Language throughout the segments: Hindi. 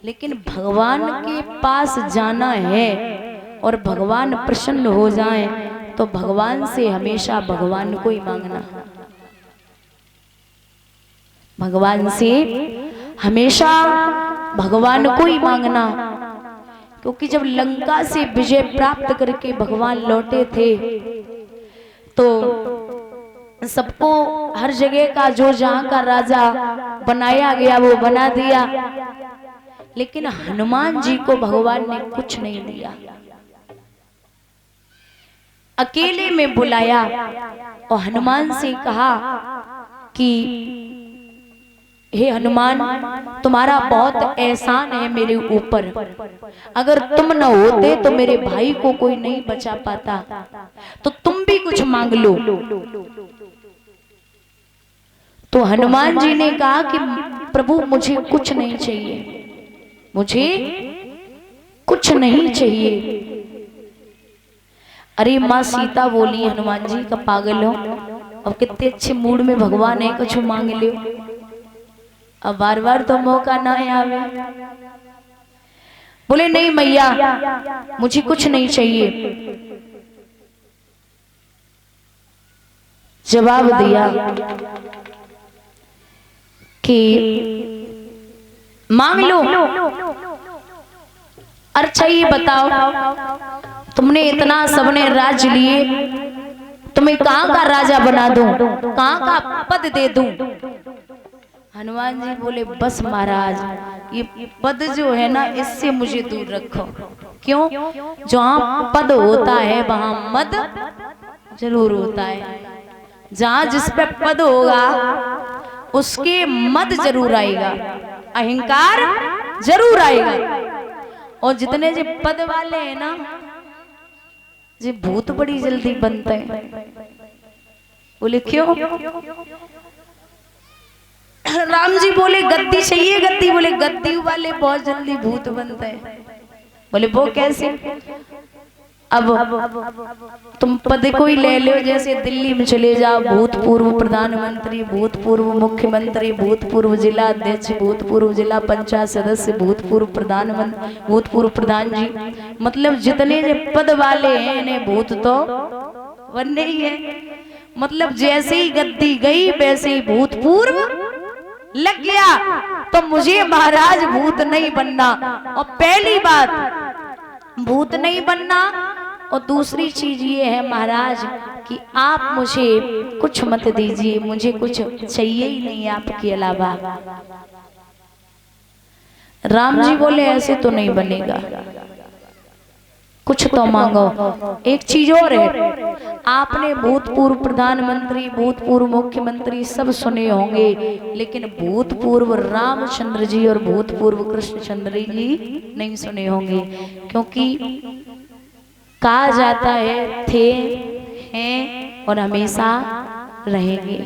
लेकिन भगवान के पास जाना है और भगवान प्रसन्न हो जाए तो भगवान से हमेशा भगवान को ही मांगना। भगवान से हमेशा भगवान को ही मांगना। क्योंकि जब लंका से विजय प्राप्त करके भगवान लौटे थे तो सबको हर जगह का जो जहां का राजा बनाया गया वो बना दिया, लेकिन हनुमान जी को भगवान ने कुछ नहीं दिया। अकेले में बुलाया और हनुमान से कहा कि हे हनुमान, तुम्हारा बहुत एहसान है मेरे ऊपर, अगर तुम न होते तो मेरे भाई को कोई नहीं बचा पाता, तो तुम भी कुछ मांग लो। तो हनुमान जी ने कहा कि प्रभु मुझे कुछ नहीं चाहिए, मुझे कुछ नहीं चाहिए। अरे माँ सीता बोली हनुमान जी का पागल हो, अब कितने अच्छे मूड में भगवान है, कुछ मांग लो। अब बार बार तो मौका ना आवे। बोले नहीं मैया मुझे कुछ नहीं चाहिए। जवाब दिया कि मांग लो। अच्छा ये बताओ, तुमने इतना सबने राज्य लिए, तुम्हें कहां का राजा बना दूं, कहां का पद दे दूं? हनुमान जी बोले बस महाराज, ये पद जो है ना इससे मुझे दूर रखो। क्यों? जहां पद होता है वहां मद जरूर होता है। जहां जिस पे पद होगा उसके मद जरूर आएगा, अहंकार जरूर आएगा। और जितने जो पद वाले हैं ना, ये भूत बड़ी जल्दी बनते हैं। बोले क्यों? राम जी बोले गद्दी चाहिए गद्दी। बोले गद्दी वाले बहुत जल्दी भूत बनते हैं। बोले वो कैसे? अब तुम पद को ही ले लो, जैसे दिल्ली में चले जाओ, भूतपूर्व प्रधानमंत्री, भूतपूर्व मुख्यमंत्री, भूतपूर्व जिला अध्यक्ष, भूतपूर्व जिला पंचायत सदस्य, भूतपूर्व प्रधानमंत्री, भूतपूर्व प्रधान जी, मतलब जितने जो पद वाले हैं इन्हें भूत तो बनने ही है। मतलब जैसे ही गद्दी गई वैसे ही भूतपूर्व लग गया। तो मुझे महाराज भूत नहीं बनना। और पहली बात भूत नहीं बनना, और दूसरी चीज ये है महाराज कि आप मुझे कुछ मत दीजिए, मुझे कुछ चाहिए ही नहीं आपके अलावा। राम जी बोले ऐसे तो नहीं बनेगा, कुछ तो मांगो। एक चीज और है, आपने भूतपूर्व प्रधानमंत्री, भूतपूर्व मुख्यमंत्री सब सुने होंगे, लेकिन भूतपूर्व रामचंद्र जी और भूतपूर्व कृष्णचंद्र जी नहीं सुने होंगे। क्योंकि कहा जाता है थे, हैं और हमेशा रहेंगे।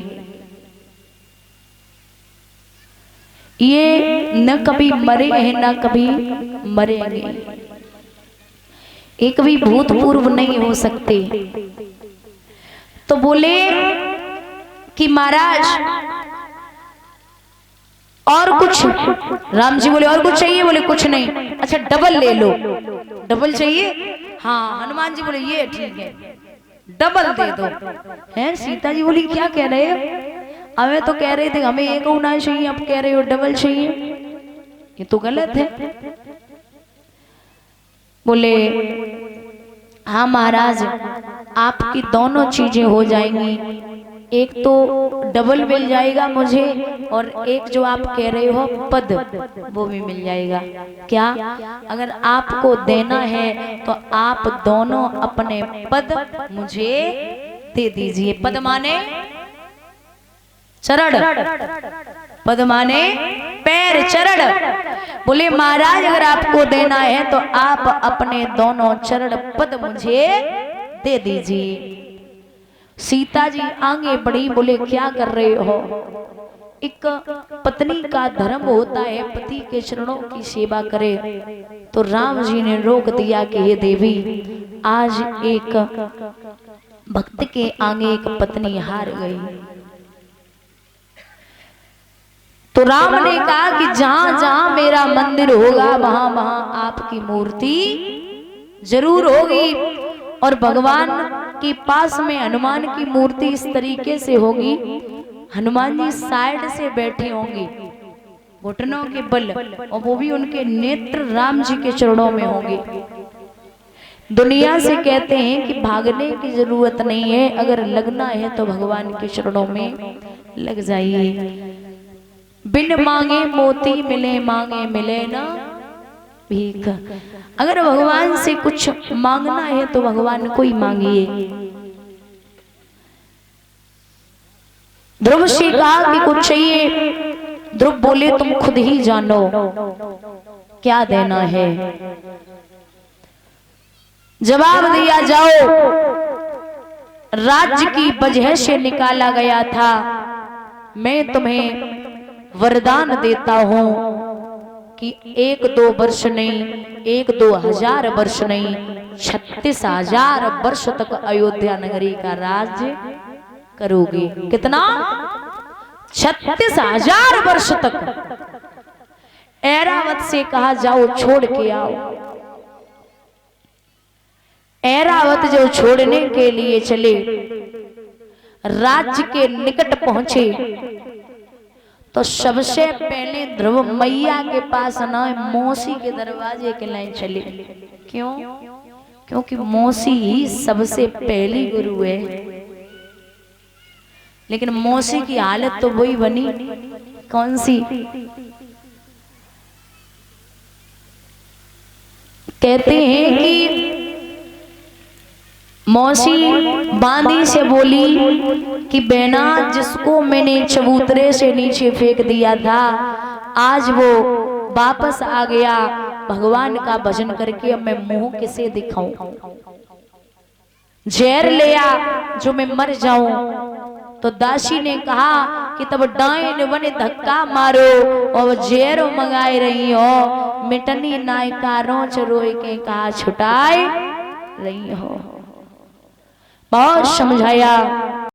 ये न कभी मरे हैं न कभी मरेंगे, एक भी भूतपूर्व नहीं हो सकते। तो बोले कि महाराज और कुछ? राम जी बोले और कुछ चाहिए? बोले कुछ नहीं। अच्छा डबल ले लो। डबल चाहिए? हाँ। हनुमान जी बोले ये ठीक है, डबल दे दो। है सीता जी बोली क्या कह रहे हो? हमें तो कह रहे थे हमें एक होना चाहिए, अब कह रहे हो डबल चाहिए, ये तो गलत है। बोले हाँ महाराज आपकी दोनों चीजें हो जाएंगी, एक तो डबल मिल जाएगा मुझे, और एक जो आप कह रहे हो पद वो भी मिल जाएगा। क्या? अगर आपको देना है तो आप दोनों अपने पद मुझे दे दीजिए। पद माने चरण, पद माने पैर, चरण। बोले महाराज अगर आपको देना है तो आप अपने दोनों चरण पद मुझे दे दीजिए। सीता जी आगे बढ़ी, बोले क्या कर रहे हो? एक पत्नी का धर्म होता है पति के चरणों की सेवा करे। तो राम जी ने रोक दिया कि हे देवी, आज एक भक्त के आगे एक पत्नी हार गई। तो राम ने कहा कि जहां जहां मेरा मंदिर होगा वहां वहां आपकी मूर्ति जरूर होगी। और भगवान के पास में हनुमान की मूर्ति इस तरीके से होगी, हनुमान जी साइड से बैठे होंगे घुटनों के बल, और वो भी उनके नेत्र राम जी के चरणों में होंगे। दुनिया से कहते हैं कि भागने की जरूरत नहीं है, अगर लगना है तो भगवान के चरणों में लग जाइए। बिन मांगे मोती मिले, मांगे मिले ना भीख। अगर भगवान से कुछ मांगना है तो भगवान को ही मांगिए। ध्रुव से कहा कि कुछ चाहिए, ध्रुव बोले तुम खुद ही जानो क्या देना है। जवाब दिया, जाओ, राज्य की वजह से निकाला गया था, मैं तुम्हें वरदान देता हूं कि 1-2 वर्ष नहीं, 1-2 हजार वर्ष नहीं, 36,000 वर्ष तक अयोध्या नगरी का राज्य करोगे। कितना? 36,000 वर्ष तक। ऐरावत से कहा, जाओ छोड़ के आओ। ऐरावत जो छोड़ने के लिए चले, राज्य के निकट पहुंचे तो सबसे पहले ध्रुव मैया के पास ना मौसी के दरवाजे के लाइन चले। क्यों? क्योंकि मौसी ही सबसे पहली गुरु है। लेकिन मौसी की हालत तो वही बनी, कौन सी? कहते हैं कि मौसी बांदी से बोली कि बेना, जिसको मैंने चबूतरे से नीचे फेंक दिया था, आज वो वापस आ गया भगवान का भजन करके, अब मैं मुंह किसे दिखाऊं? जहर ले आ जो मैं मर जाऊं। तो दासी ने कहा कि तब डाइन बने धक्का मारो और जहर मंगाए रही हो, मिटनी नायका रोच रोए के कहा छुटाए रही हो। बहुत समझाया,